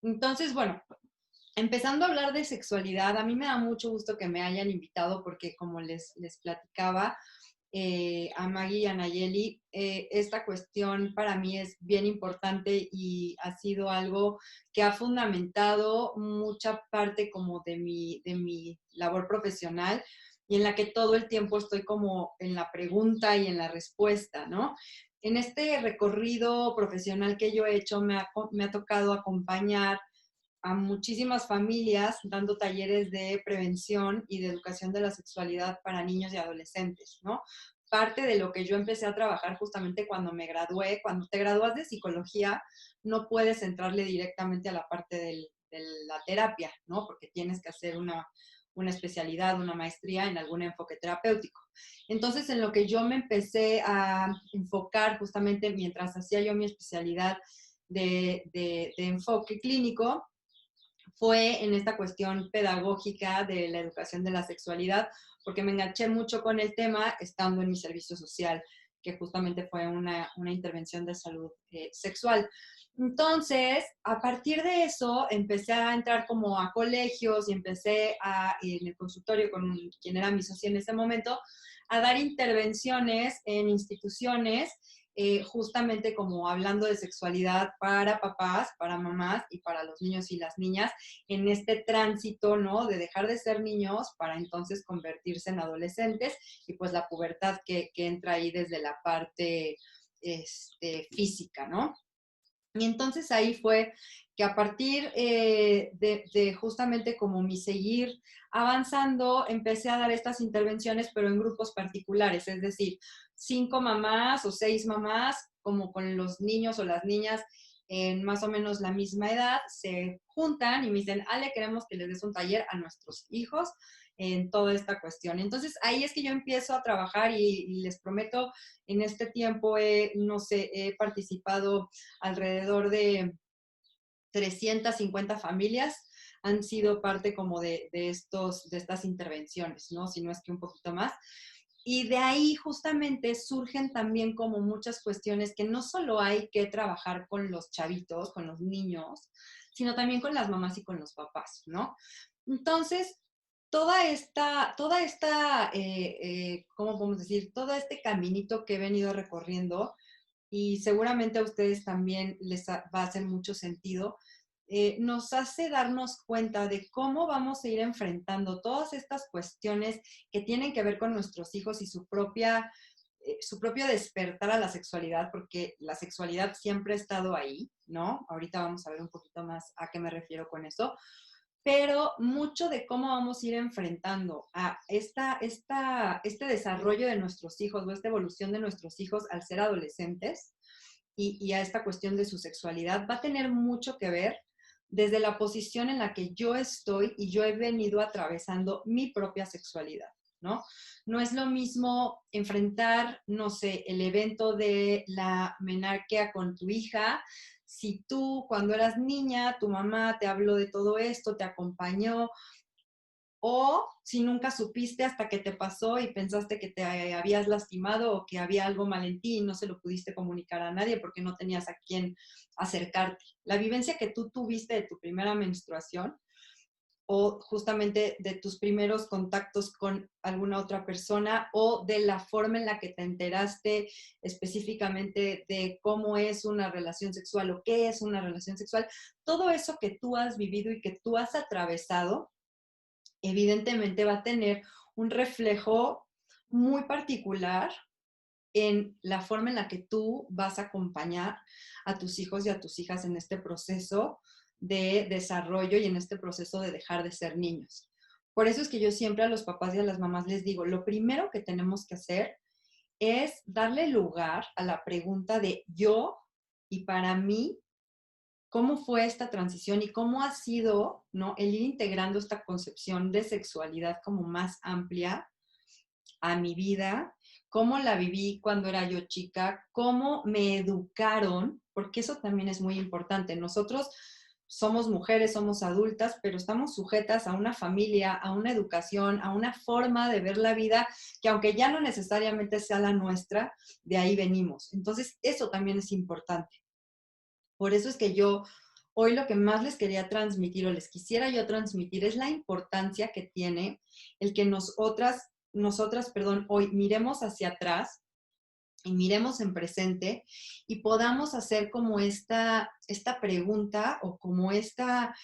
Entonces, bueno, empezando a hablar de sexualidad, a mí me da mucho gusto que me hayan invitado porque como les platicaba a Maggie y a Nayeli, esta cuestión para mí es bien importante y ha sido algo que ha fundamentado mucha parte como de mi labor profesional y en la que todo el tiempo estoy como en la pregunta y en la respuesta, ¿no? En este recorrido profesional que yo he hecho me ha tocado acompañar a muchísimas familias dando talleres de prevención y de educación de la sexualidad para niños y adolescentes, ¿no? Parte de lo que yo empecé a trabajar justamente cuando me gradué, cuando te gradúas de psicología, no puedes entrarle directamente a la parte de la terapia, ¿no? Porque tienes que hacer una especialidad, una maestría en algún enfoque terapéutico. Entonces, en lo que yo me empecé a enfocar justamente mientras hacía yo mi especialidad de enfoque clínico, fue en esta cuestión pedagógica de la educación de la sexualidad, porque me enganché mucho con el tema estando en mi servicio social, que justamente fue una intervención de salud sexual. Entonces, a partir de eso, empecé a entrar como a colegios y empecé en el consultorio con quien era mi socio en ese momento, a dar intervenciones en instituciones justamente como hablando de sexualidad para papás, para mamás y para los niños y las niñas en este tránsito, ¿no? De dejar de ser niños para entonces convertirse en adolescentes y pues la pubertad que entra ahí desde la parte física, ¿no? Y entonces ahí fue que a partir de justamente como mi seguir avanzando, empecé a dar estas intervenciones, pero en grupos particulares, es decir, 5 mamás o 6 mamás, como con los niños o las niñas en más o menos la misma edad, se juntan y me dicen, Ale, queremos que les des un taller a nuestros hijos en toda esta cuestión. Entonces ahí es que yo empiezo a trabajar y les prometo, en este tiempo no sé, he participado alrededor de 350 familias han sido parte como de estas intervenciones, ¿no? Si no es que un poquito más. Y de ahí justamente surgen también como muchas cuestiones que no solo hay que trabajar con los chavitos, con los niños, sino también con las mamás y con los papás, ¿no? Entonces, ¿cómo podemos decir? Todo este caminito que he venido recorriendo y seguramente a ustedes también va a hacer mucho sentido, nos hace darnos cuenta de cómo vamos a ir enfrentando todas estas cuestiones que tienen que ver con nuestros hijos y su propio despertar a la sexualidad, porque la sexualidad siempre ha estado ahí, ¿no? Ahorita vamos a ver un poquito más a qué me refiero con eso, pero mucho de cómo vamos a ir enfrentando a este desarrollo de nuestros hijos o esta evolución de nuestros hijos al ser adolescentes y a esta cuestión de su sexualidad va a tener mucho que ver desde la posición en la que yo estoy y yo he venido atravesando mi propia sexualidad, ¿no? No es lo mismo enfrentar, no sé, el evento de la menarquea con tu hija, si tú cuando eras niña, tu mamá te habló de todo esto, te acompañó, o si nunca supiste hasta que te pasó y pensaste que te habías lastimado o que había algo mal en ti y no se lo pudiste comunicar a nadie porque no tenías a quién acercarte. La vivencia que tú tuviste de tu primera menstruación o justamente de tus primeros contactos con alguna otra persona o de la forma en la que te enteraste específicamente de cómo es una relación sexual o qué es una relación sexual, todo eso que tú has vivido y que tú has atravesado, evidentemente va a tener un reflejo muy particular en la forma en la que tú vas a acompañar a tus hijos y a tus hijas en este proceso de desarrollo y en este proceso de dejar de ser niños. Por eso es que yo siempre a los papás y a las mamás les digo, lo primero que tenemos que hacer es darle lugar a la pregunta de yo y para mí, ¿cómo fue esta transición y cómo ha sido, ¿no? El ir integrando esta concepción de sexualidad como más amplia a mi vida, cómo la viví cuando era yo chica, cómo me educaron, porque eso también es muy importante. Nosotros somos mujeres, somos adultas, pero estamos sujetas a una familia, a una educación, a una forma de ver la vida que aunque ya no necesariamente sea la nuestra, de ahí venimos. Entonces, eso también es importante. Por eso es que yo hoy lo que más les quería transmitir o les quisiera yo transmitir es la importancia que tiene el que nosotras, perdón, hoy miremos hacia atrás y miremos en presente y podamos hacer como esta pregunta o como esta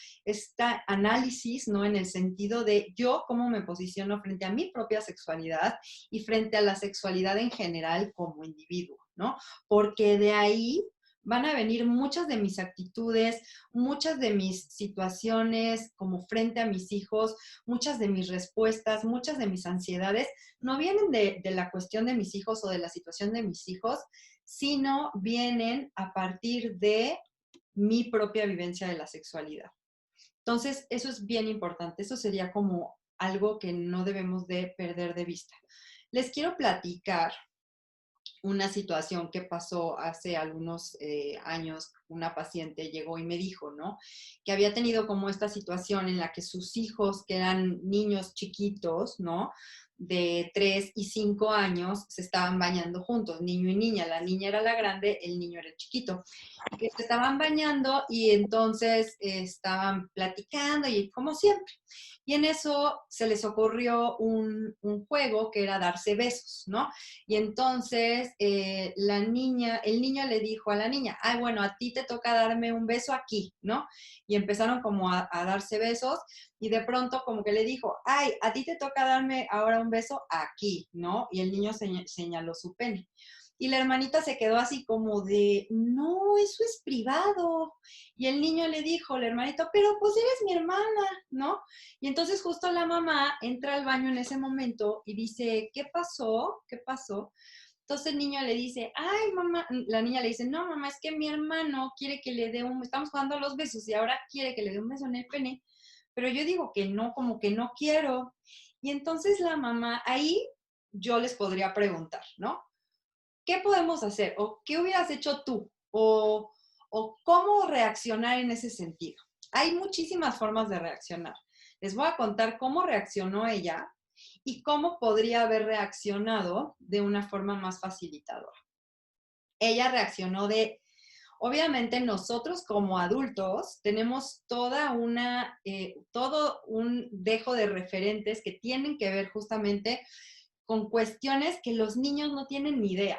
análisis, ¿no? En el sentido de yo cómo me posiciono frente a mi propia sexualidad y frente a la sexualidad en general como individuo, ¿no? Porque de ahí van a venir muchas de mis actitudes, muchas de mis situaciones como frente a mis hijos, muchas de mis respuestas, muchas de mis ansiedades no vienen de la cuestión de mis hijos o de la situación de mis hijos, sino vienen a partir de mi propia vivencia de la sexualidad. Entonces, eso es bien importante. Eso sería como algo que no debemos de perder de vista. Les quiero platicar una situación que pasó hace algunos años. Una paciente llegó y me dijo, ¿no? Que había tenido como esta situación en la que sus hijos, que eran niños chiquitos, ¿no? De 3 y 5 años, se estaban bañando juntos, niño y niña. La niña era la grande, el niño era el chiquito. Y que se estaban bañando y entonces estaban platicando y como siempre. Y en eso se les ocurrió un juego que era darse besos, ¿no? Y entonces el niño le dijo a la niña, ay, bueno, a ti te toca darme un beso aquí, ¿no? Y empezaron como a darse besos y de pronto como que le dijo, ay, a ti te toca darme ahora un beso aquí, ¿no? Y el niño señaló su pene. Y la hermanita se quedó así como de, no, eso es privado. Y el niño le dijo, el hermanito, pero pues eres mi hermana, ¿no? Y entonces justo la mamá entra al baño en ese momento y dice, ¿qué pasó? ¿Qué pasó? Entonces el niño le dice, ay, mamá, la niña le dice, no, mamá, es que mi hermano quiere que le dé estamos jugando a los besos y ahora quiere que le dé un beso en el pene, pero yo digo que no, como que no quiero. Y entonces la mamá, ahí yo les podría preguntar, ¿no? ¿Qué podemos hacer? ¿O qué hubieras hecho tú? ¿O cómo reaccionar en ese sentido? Hay muchísimas formas de reaccionar. Les voy a contar cómo reaccionó ella y cómo podría haber reaccionado de una forma más facilitadora. Ella reaccionó obviamente nosotros como adultos tenemos todo un dejo de referentes que tienen que ver justamente con cuestiones que los niños no tienen ni idea.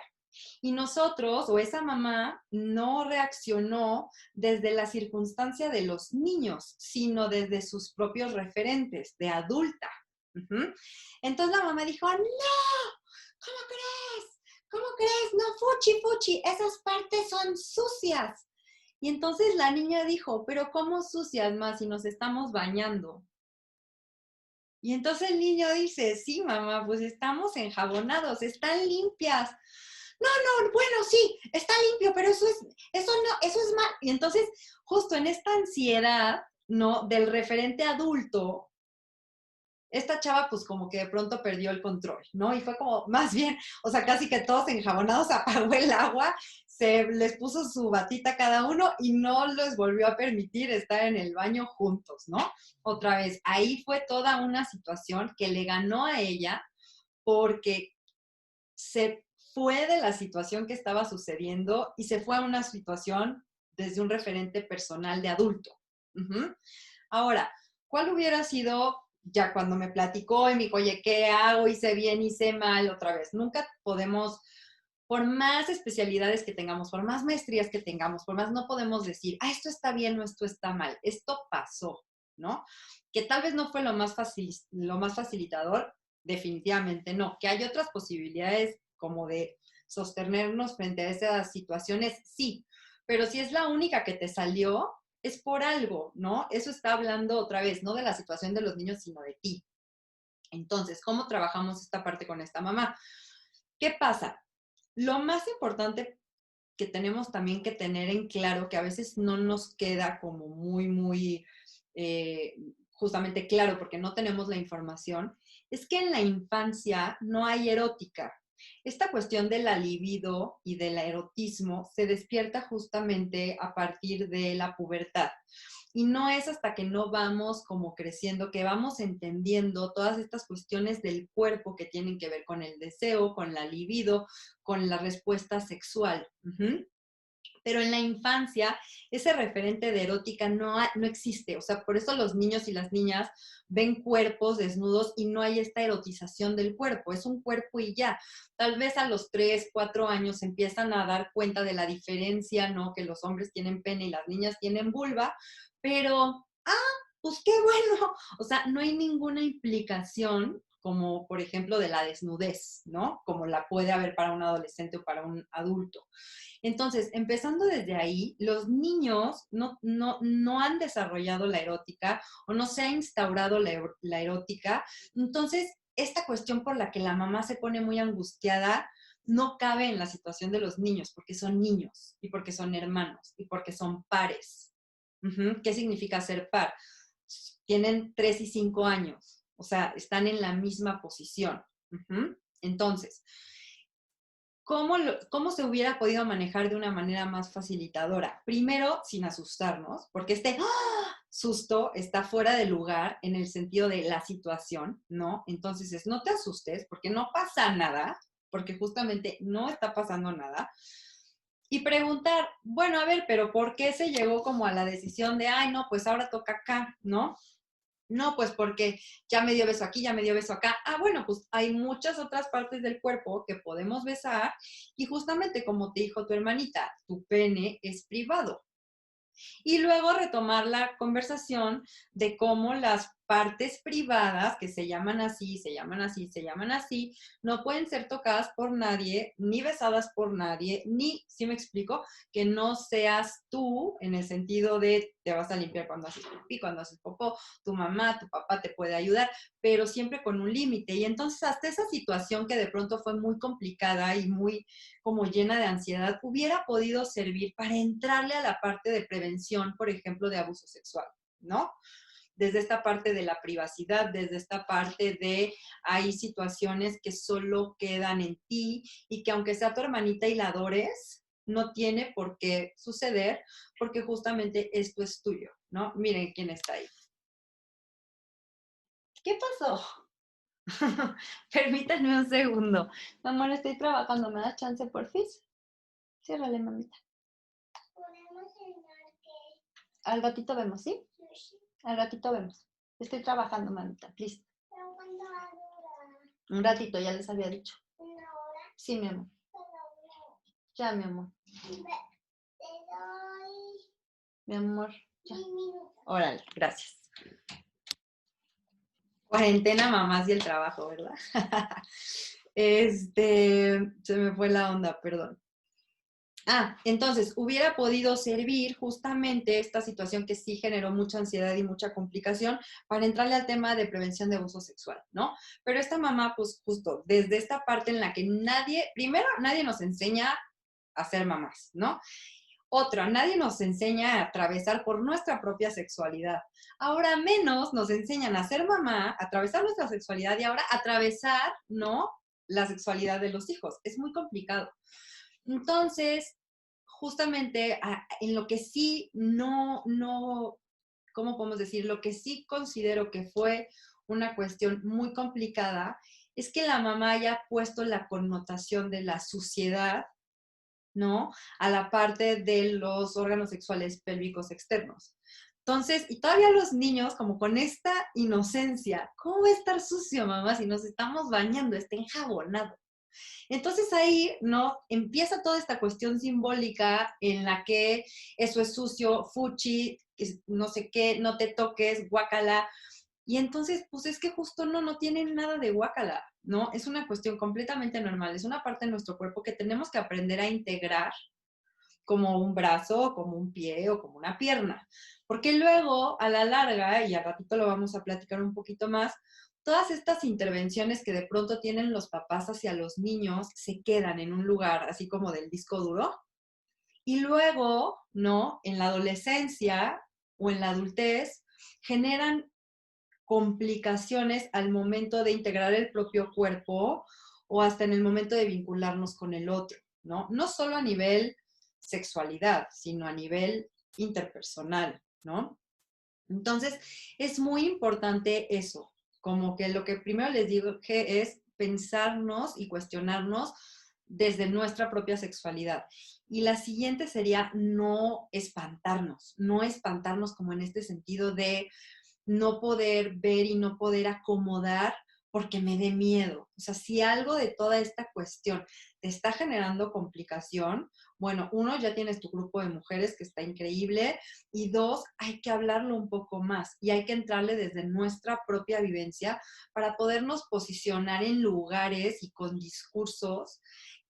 Y nosotros o esa mamá no reaccionó desde la circunstancia de los niños, sino desde sus propios referentes de adulta. Uh-huh. Entonces la mamá dijo, no, ¿cómo crees? ¿Cómo crees? No, fuchi, fuchi, esas partes son sucias. Y entonces la niña dijo, pero ¿cómo sucias, más si nos estamos bañando? Y entonces el niño dice, sí, mamá, pues estamos enjabonados, están limpias. No, no, bueno, sí, está limpio, pero eso no, eso es mal. Y entonces, justo en esta ansiedad, ¿no? Del referente adulto, esta chava pues como que de pronto perdió el control, ¿no? Y fue como, más bien, o sea, casi que todos enjabonados, apagó el agua, se les puso su batita cada uno y no les volvió a permitir estar en el baño juntos, ¿no? Otra vez, ahí fue toda una situación que le ganó a ella porque se fue de la situación que estaba sucediendo y se fue a una situación desde un referente personal de adulto. Uh-huh. Ahora, ¿cuál hubiera sido ya cuando me platicó y me dijo, oye, ¿qué hago? Hice bien, hice mal, otra vez? Nunca podemos, por más especialidades que tengamos, por más maestrías que tengamos, por más no podemos decir, ah, esto está bien o esto está mal. Esto pasó, ¿no? Que tal vez no fue lo más facilitador, definitivamente no. Que hay otras posibilidades como de sostenernos frente a esas situaciones, sí. Pero si es la única que te salió, es por algo, ¿no? Eso está hablando otra vez, no de la situación de los niños, sino de ti. Entonces, ¿cómo trabajamos esta parte con esta mamá? ¿Qué pasa? Lo más importante que tenemos también que tener en claro, que a veces no nos queda como muy, justamente claro, porque no tenemos la información, es que en la infancia no hay erótica. Esta cuestión de la libido y del erotismo se despierta justamente a partir de la pubertad. Y no es hasta que no vamos como creciendo, que vamos entendiendo todas estas cuestiones del cuerpo que tienen que ver con el deseo, con la libido, con la respuesta sexual. Uh-huh. Pero en la infancia, ese referente de erótica no existe. O sea, por eso los niños y las niñas ven cuerpos desnudos y no hay esta erotización del cuerpo. Es un cuerpo y ya. Tal vez a los 3, 4 años empiezan a dar cuenta de la diferencia, ¿no? Que los hombres tienen pene y las niñas tienen vulva, pero, pues qué bueno. O sea, no hay ninguna implicación como por ejemplo de la desnudez, ¿no? Como la puede haber para un adolescente o para un adulto. Entonces, empezando desde ahí, los niños no han desarrollado la erótica o no se ha instaurado la erótica. Entonces, esta cuestión por la que la mamá se pone muy angustiada no cabe en la situación de los niños, porque son niños y porque son hermanos y porque son pares. ¿Qué significa ser par? Tienen 3 y 5 años, o sea, están en la misma posición. Entonces, ¿cómo se hubiera podido manejar de una manera más facilitadora? Primero, sin asustarnos, porque este susto está fuera de lugar en el sentido de la situación, ¿no? Entonces, no te asustes, porque no pasa nada, porque justamente no está pasando nada. Y preguntar, bueno, a ver, pero ¿por qué se llegó como a la decisión de, ay, no, pues ahora toca acá, ¿no? No, pues porque ya me dio beso aquí, ya me dio beso acá. Bueno, pues hay muchas otras partes del cuerpo que podemos besar y justamente como te dijo tu hermanita, tu pene es privado. Y luego retomar la conversación de cómo las partes privadas, que se llaman así, se llaman así, se llaman así, no pueden ser tocadas por nadie, ni besadas por nadie, ni, ¿sí me explico? Que no seas tú, en el sentido de te vas a limpiar cuando haces pipí, cuando haces popó, tu mamá, tu papá te puede ayudar, pero siempre con un límite. Y entonces hasta esa situación que de pronto fue muy complicada y muy como llena de ansiedad, hubiera podido servir para entrarle a la parte de prevención, por ejemplo, de abuso sexual, ¿no? Desde esta parte de la privacidad, desde esta parte de hay situaciones que solo quedan en ti y que aunque sea tu hermanita y la adores, no tiene por qué suceder porque justamente esto es tuyo, ¿no? Miren quién está ahí. ¿Qué pasó? Permítanme un segundo. Amor, estoy trabajando. ¿Me das chance, porfis? Ciérrale, mamita. ¿Podemos cenar qué? Al ratito vemos, ¿sí? Sí. Al ratito vemos. Estoy trabajando, mamita, please. ¿Pero cuándo va a durar? Un ratito, ya les había dicho. ¿Una hora? Sí, mi amor. Pero no. Ya, mi amor. Te doy. Mi amor, ya. 10 minutos. Órale, gracias. Cuarentena, mamás y el trabajo, ¿verdad? Se me fue la onda, perdón. Entonces, hubiera podido servir justamente esta situación que sí generó mucha ansiedad y mucha complicación para entrarle al tema de prevención de abuso sexual, ¿no? Pero esta mamá, pues justo desde esta parte en la que primero, nadie nos enseña a ser mamás, ¿no? Otra, nadie nos enseña a atravesar por nuestra propia sexualidad. Ahora menos nos enseñan a ser mamá, a atravesar nuestra sexualidad y ahora atravesar, ¿no? La sexualidad de los hijos. Es muy complicado. Entonces, justamente en lo que sí ¿cómo podemos decir? Lo que sí considero que fue una cuestión muy complicada es que la mamá haya puesto la connotación de la suciedad, ¿no? A la parte de los órganos sexuales pélvicos externos. Entonces, y todavía los niños, como con esta inocencia, ¿cómo va a estar sucio, mamá, si nos estamos bañando? Está enjabonado. Entonces ahí, ¿no? Empieza toda esta cuestión simbólica en la que eso es sucio, fuchi, no sé qué, no te toques, guácala. Y entonces, pues es que justo no tienen nada de guácala, ¿no? Es una cuestión completamente normal, es una parte de nuestro cuerpo que tenemos que aprender a integrar como un brazo, como un pie o como una pierna. Porque luego, a la larga, y al ratito lo vamos a platicar un poquito más, todas estas intervenciones que de pronto tienen los papás hacia los niños se quedan en un lugar así como del disco duro. Y luego, ¿no? En la adolescencia o en la adultez, generan complicaciones al momento de integrar el propio cuerpo o hasta en el momento de vincularnos con el otro, ¿no? No solo a nivel sexualidad, sino a nivel interpersonal, ¿no? Entonces, es muy importante eso, como que lo que primero les digo que es pensarnos y cuestionarnos desde nuestra propia sexualidad. Y la siguiente sería no espantarnos como en este sentido de no poder ver y no poder acomodar porque me dé miedo. O sea, si algo de toda esta cuestión te está generando complicación, bueno, uno, ya tienes tu grupo de mujeres que está increíble, y dos, hay que hablarlo un poco más y hay que entrarle desde nuestra propia vivencia para podernos posicionar en lugares y con discursos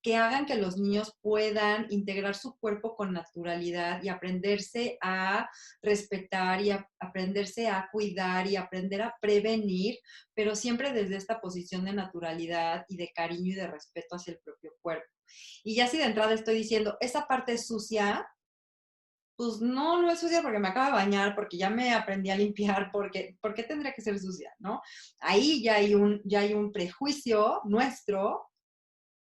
que hagan que los niños puedan integrar su cuerpo con naturalidad y aprenderse a respetar y aprenderse a cuidar y aprender a prevenir, pero siempre desde esta posición de naturalidad y de cariño y de respeto hacia el propio cuerpo. Y ya si de entrada estoy diciendo, esa parte es sucia, pues no, no es sucia porque me acabo de bañar, porque ya me aprendí a limpiar, porque ¿por qué tendría que ser sucia, no? Ahí ya hay un prejuicio nuestro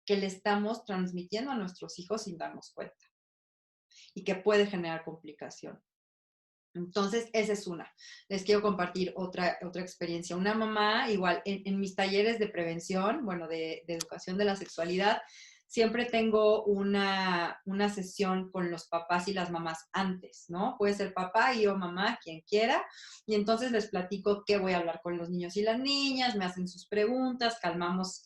que le estamos transmitiendo a nuestros hijos sin darnos cuenta y que puede generar complicación. Entonces, esa es una. Les quiero compartir otra experiencia. Una mamá, igual, en mis talleres de prevención, bueno, de educación de la sexualidad, siempre tengo una sesión con los papás y las mamás antes, ¿no? Puede ser papá y o mamá, quien quiera, y entonces les platico qué voy a hablar con los niños y las niñas, me hacen sus preguntas, calmamos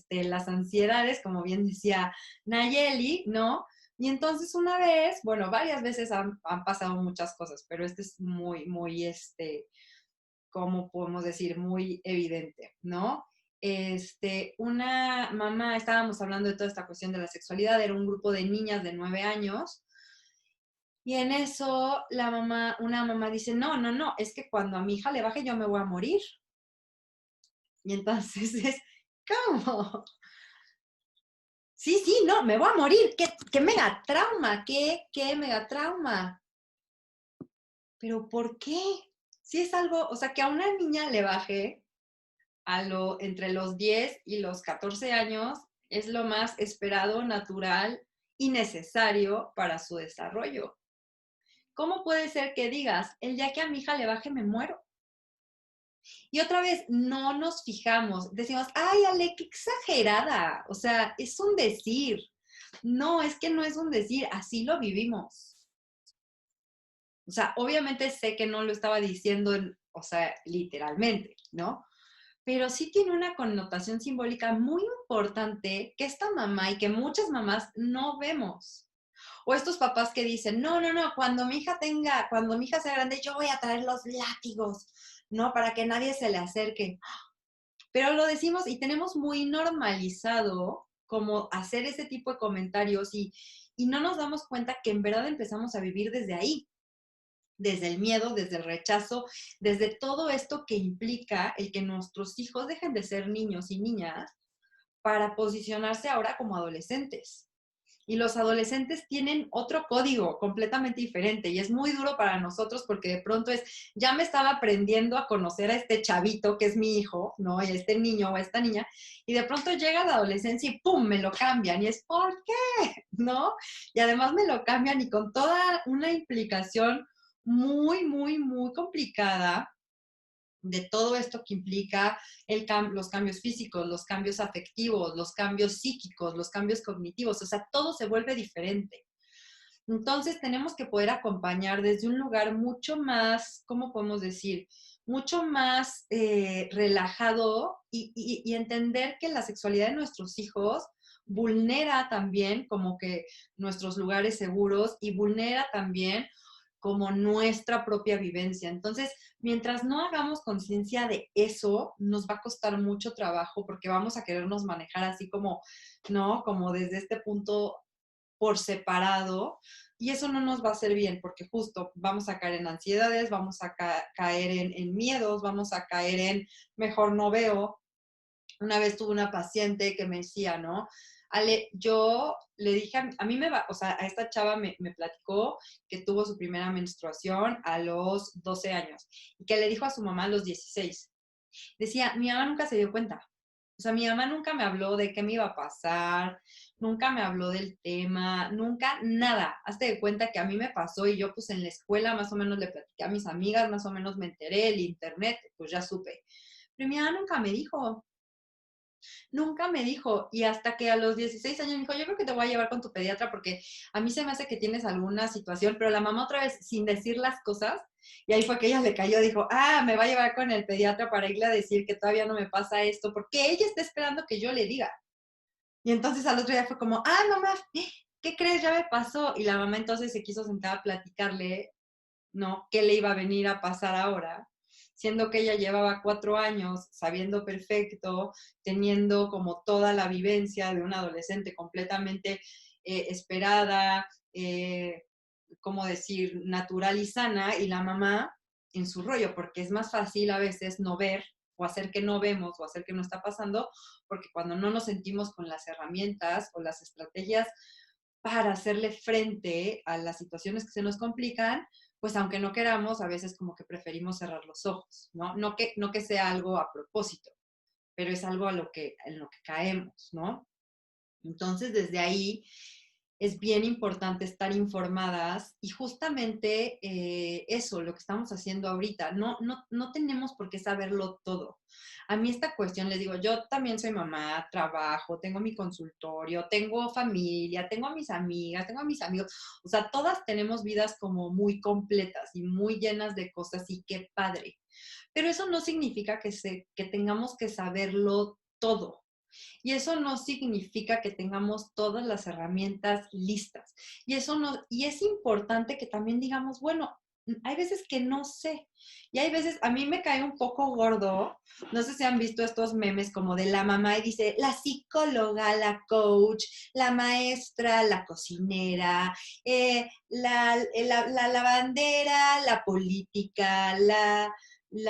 las ansiedades, como bien decía Nayeli, ¿no? Y entonces una vez, bueno, varias veces han pasado muchas cosas, pero este es muy, ¿cómo podemos decir? Muy evidente, ¿no? Una mamá, estábamos hablando de toda esta cuestión de la sexualidad, era un grupo de niñas de 9 años, y en eso una mamá dice, no, no, no, es que cuando a mi hija le baje yo me voy a morir. Y entonces es, ¿cómo? Sí, sí, no, me voy a morir. ¿Qué mega trauma? ¿Qué mega trauma? ¿Pero por qué? Si es algo, o sea, que a una niña le baje entre los 10 y los 14 años es lo más esperado, natural y necesario para su desarrollo. ¿Cómo puede ser que digas, el día que a mi hija le baje me muero? Y otra vez, no nos fijamos, decimos, ay, Ale, qué exagerada, o sea, es un decir. No, es que no es un decir, así lo vivimos. O sea, obviamente sé que no lo estaba diciendo, o sea, literalmente, ¿no? Pero sí tiene una connotación simbólica muy importante que esta mamá y que muchas mamás no vemos. O estos papás que dicen, no, no, no, cuando mi hija sea grande, yo voy a traer los látigos, ¿no? Para que nadie se le acerque. Pero lo decimos y tenemos muy normalizado como hacer ese tipo de comentarios y no nos damos cuenta que en verdad empezamos a vivir desde ahí, desde el miedo, desde el rechazo, desde todo esto que implica el que nuestros hijos dejen de ser niños y niñas para posicionarse ahora como adolescentes. Y los adolescentes tienen otro código completamente diferente y es muy duro para nosotros porque de pronto ya me estaba aprendiendo a conocer a este chavito que es mi hijo, ¿no? Y a este niño o a esta niña, y de pronto llega la adolescencia y ¡pum! Me lo cambian y es ¿por qué? ¿No? Y además me lo cambian y con toda una implicación muy complicada de todo esto que implica los cambios físicos, los cambios afectivos, los cambios psíquicos, los cambios cognitivos, o sea, todo se vuelve diferente. Entonces tenemos que poder acompañar desde un lugar mucho más, ¿cómo podemos decir? Mucho más relajado y entender que la sexualidad de nuestros hijos vulnera también como que nuestros lugares seguros y vulnera también como nuestra propia vivencia. Entonces, mientras no hagamos conciencia de eso, nos va a costar mucho trabajo porque vamos a querernos manejar así como, ¿no? Como desde este punto por separado y eso no nos va a hacer bien porque justo vamos a caer en ansiedades, vamos a caer en miedos, vamos a caer en mejor no veo. Una vez tuve una paciente que me decía, ¿no? Ale, yo le dije, a mí me va, o sea, a esta chava me platicó que tuvo su primera menstruación a los 12 años y que le dijo a su mamá a los 16. Decía, mi mamá nunca se dio cuenta. O sea, mi mamá nunca me habló de qué me iba a pasar, nunca me habló del tema, nunca nada. Hazte de cuenta que a mí me pasó y yo pues en la escuela más o menos le platiqué a mis amigas, más o menos me enteré, el internet, pues ya supe. Pero mi mamá nunca me dijo. Nunca me dijo, y hasta que a los 16 años me dijo, yo creo que te voy a llevar con tu pediatra porque a mí se me hace que tienes alguna situación, pero la mamá otra vez, sin decir las cosas, y ahí fue que ella le cayó, dijo, me va a llevar con el pediatra para irle a decir que todavía no me pasa esto, porque ella está esperando que yo le diga. Y entonces al otro día fue como, mamá, ¿qué crees? Ya me pasó. Y la mamá entonces se quiso sentar a platicarle, ¿no? ¿Qué le iba a venir a pasar ahora? Siendo que ella llevaba 4 años sabiendo perfecto, teniendo como toda la vivencia de una adolescente completamente esperada, como decir, natural y sana, y la mamá en su rollo, porque es más fácil a veces no ver o hacer que no vemos o hacer que no está pasando, porque cuando no nos sentimos con las herramientas o las estrategias para hacerle frente a las situaciones que se nos complican, pues aunque no queramos, a veces como que preferimos cerrar los ojos, ¿no? No que sea algo a propósito, pero es algo en lo que caemos, ¿no? Entonces, desde ahí es bien importante estar informadas y justamente eso, lo que estamos haciendo ahorita, no tenemos por qué saberlo todo. A mí esta cuestión, les digo, yo también soy mamá, trabajo, tengo mi consultorio, tengo familia, tengo a mis amigas, tengo a mis amigos, o sea, todas tenemos vidas como muy completas y muy llenas de cosas y qué padre. Pero eso no significa que tengamos que saberlo todo. Y eso no significa que tengamos todas las herramientas listas. Y es importante que también digamos, bueno, hay veces que no sé. Y hay veces, a mí me cae un poco gordo, no sé si han visto estos memes como de la mamá y dice, la psicóloga, la coach, la maestra, la cocinera, la lavandera, la política, la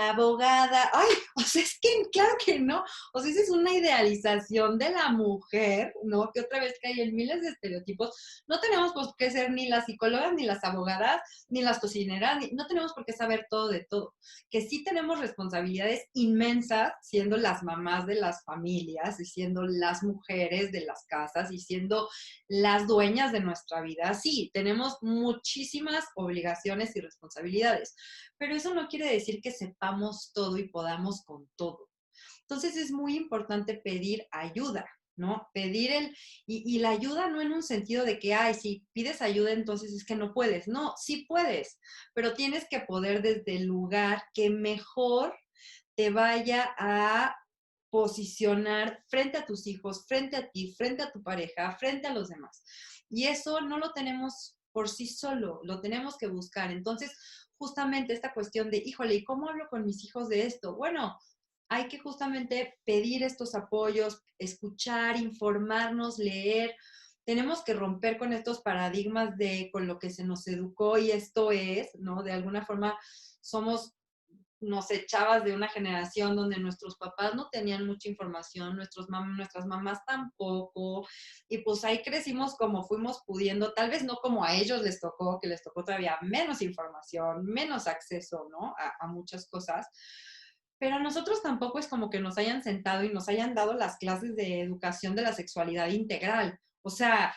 abogada. Ay, o sea, es que claro que no. O sea, esa es una idealización de la mujer, ¿no? Que otra vez cae en miles de estereotipos. No tenemos por qué ser ni las psicólogas, ni las abogadas, ni las cocineras, no tenemos por qué saber todo de todo. Que sí tenemos responsabilidades inmensas siendo las mamás de las familias y siendo las mujeres de las casas y siendo las dueñas de nuestra vida. Sí, tenemos muchísimas obligaciones y responsabilidades, pero eso no quiere decir que sepamos todo y podamos con todo. Entonces es muy importante pedir ayuda, ¿no? Y la ayuda no en un sentido de que, si pides ayuda, entonces es que no puedes. No, sí puedes, pero tienes que poder desde el lugar que mejor te vaya a posicionar frente a tus hijos, frente a ti, frente a tu pareja, frente a los demás. Y eso no lo tenemos por sí solo, lo tenemos que buscar. Entonces, justamente esta cuestión de, híjole, ¿y cómo hablo con mis hijos de esto? Bueno, hay que justamente pedir estos apoyos, escuchar, informarnos, leer. Tenemos que romper con estos paradigmas de con lo que se nos educó y esto es, ¿no? De alguna forma somos, no sé, chavas de una generación donde nuestros papás no tenían mucha información, nuestras mamás tampoco, y pues ahí crecimos como fuimos pudiendo, tal vez no como a ellos les tocó, que les tocó todavía menos información, menos acceso, ¿no? A muchas cosas, pero a nosotros tampoco es como que nos hayan sentado y nos hayan dado las clases de educación de la sexualidad integral. O sea,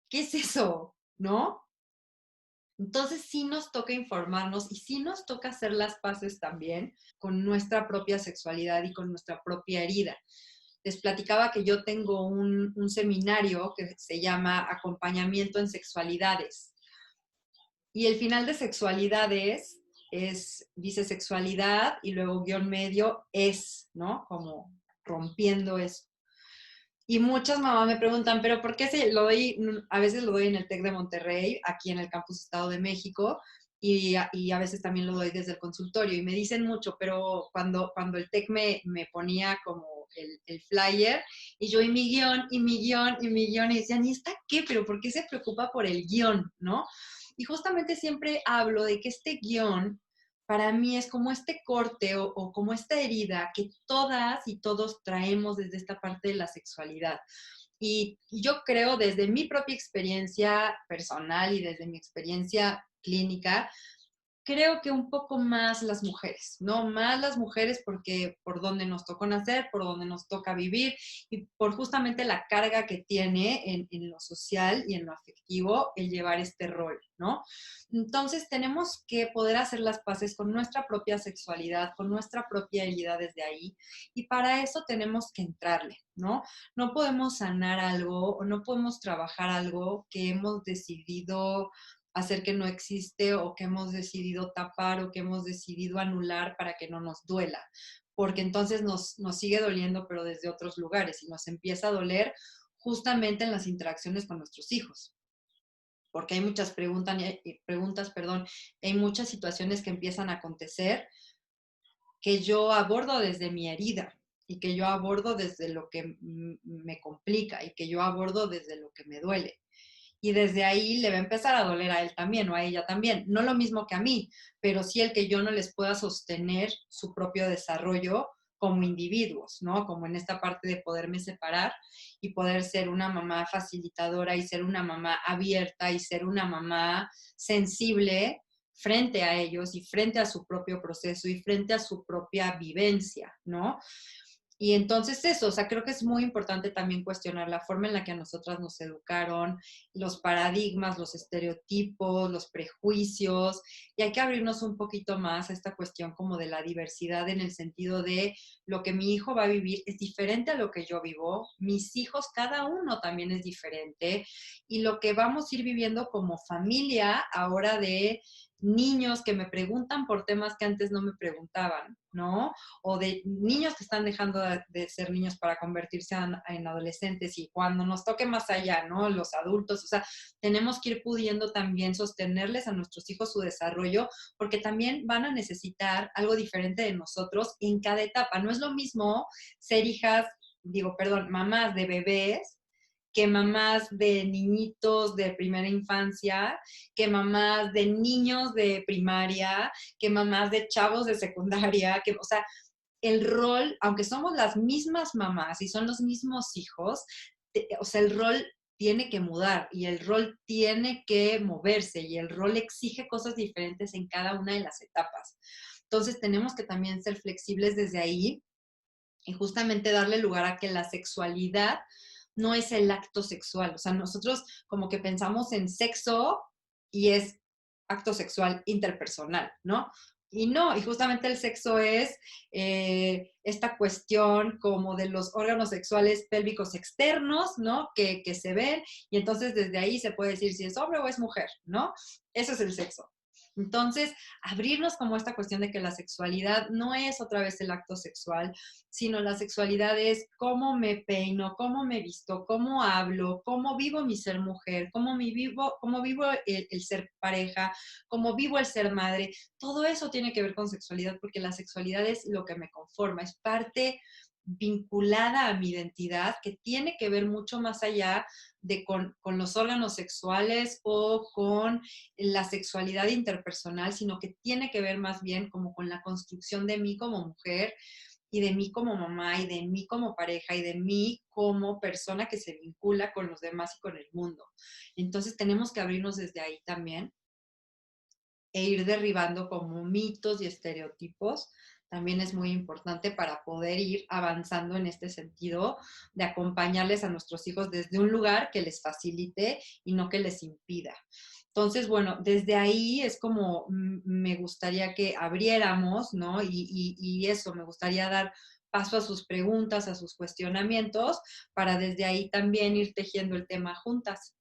¿qué es eso? ¿No? Entonces sí nos toca informarnos y sí nos toca hacer las paces también con nuestra propia sexualidad y con nuestra propia herida. Les platicaba que yo tengo un seminario que se llama Acompañamiento en Sexualidades. Y el final de sexualidades dice sexualidad y luego guión medio es, ¿no? Como rompiendo eso. Y muchas mamás me preguntan, ¿pero por qué lo doy? A veces lo doy en el TEC de Monterrey, aquí en el Campus Estado de México, y a veces también lo doy desde el consultorio. Y me dicen mucho, pero cuando el TEC me ponía como el flyer, y yo y mi guión, y mi guión, y mi guión, y decían, ¿y está qué? ¿Pero por qué se preocupa por el guión? ¿No? Y justamente siempre hablo de que este guión para mí es como este corte o como esta herida que todas y todos traemos desde esta parte de la sexualidad. Y yo creo desde mi propia experiencia personal y desde mi experiencia clínica, creo que un poco más las mujeres, ¿no? Más las mujeres porque por donde nos tocó nacer, por donde nos toca vivir y por justamente la carga que tiene en lo social y en lo afectivo el llevar este rol, ¿no? Entonces tenemos que poder hacer las paces con nuestra propia sexualidad, con nuestra propia herida desde ahí y para eso tenemos que entrarle, ¿no? No podemos sanar algo o no podemos trabajar algo que hemos decidido hacer que no existe o que hemos decidido tapar o que hemos decidido anular para que no nos duela, porque entonces nos sigue doliendo, pero desde otros lugares y nos empieza a doler justamente en las interacciones con nuestros hijos, porque hay muchas preguntas, perdón, hay muchas situaciones que empiezan a acontecer que yo abordo desde mi herida y que yo abordo desde lo que me complica y que yo abordo desde lo que me duele y desde ahí le va a empezar a doler a él también o a ella también. No lo mismo que a mí, pero sí el que yo no les pueda sostener su propio desarrollo como individuos, ¿no? Como en esta parte de poderme separar y poder ser una mamá facilitadora y ser una mamá abierta y ser una mamá sensible frente a ellos y frente a su propio proceso y frente a su propia vivencia, ¿no? Y entonces eso, o sea, creo que es muy importante también cuestionar la forma en la que a nosotras nos educaron, los paradigmas, los estereotipos, los prejuicios, y hay que abrirnos un poquito más a esta cuestión como de la diversidad en el sentido de lo que mi hijo va a vivir es diferente a lo que yo vivo, mis hijos, cada uno también es diferente, y lo que vamos a ir viviendo como familia ahora de niños que me preguntan por temas que antes no me preguntaban, ¿no? O de niños que están dejando de ser niños para convertirse en adolescentes y cuando nos toque más allá, ¿no? Los adultos, o sea, tenemos que ir pudiendo también sostenerles a nuestros hijos su desarrollo porque también van a necesitar algo diferente de nosotros en cada etapa. No es lo mismo ser hijas, digo, perdón, mamás de bebés que mamás de niñitos de primera infancia, que mamás de niños de primaria, que mamás de chavos de secundaria, que, o sea, el rol, aunque somos las mismas mamás y son los mismos hijos, o sea, el rol tiene que mudar y el rol tiene que moverse y el rol exige cosas diferentes en cada una de las etapas. Entonces tenemos que también ser flexibles desde ahí y justamente darle lugar a que la sexualidad no es el acto sexual. O sea, nosotros como que pensamos en sexo y es acto sexual interpersonal, ¿no? Y no, y justamente el sexo es esta cuestión como de los órganos sexuales pélvicos externos, ¿no? Que se ven, y entonces desde ahí se puede decir si es hombre o es mujer, ¿no? Eso es el sexo. Entonces, abrirnos como esta cuestión de que la sexualidad no es otra vez el acto sexual, sino la sexualidad es cómo me peino, cómo me visto, cómo hablo, cómo vivo mi ser mujer, cómo vivo el ser pareja, cómo vivo el ser madre. Todo eso tiene que ver con sexualidad porque la sexualidad es lo que me conforma, es parte vinculada a mi identidad que tiene que ver mucho más allá de con los órganos sexuales o con la sexualidad interpersonal, sino que tiene que ver más bien como con la construcción de mí como mujer y de mí como mamá y de mí como pareja y de mí como persona que se vincula con los demás y con el mundo. Entonces tenemos que abrirnos desde ahí también e ir derribando como mitos y estereotipos. También es muy importante para poder ir avanzando en este sentido de acompañarles a nuestros hijos desde un lugar que les facilite y no que les impida. Entonces, bueno, desde ahí es como me gustaría que abriéramos, ¿no? Y eso, me gustaría dar paso a sus preguntas, a sus cuestionamientos, para desde ahí también ir tejiendo el tema juntas.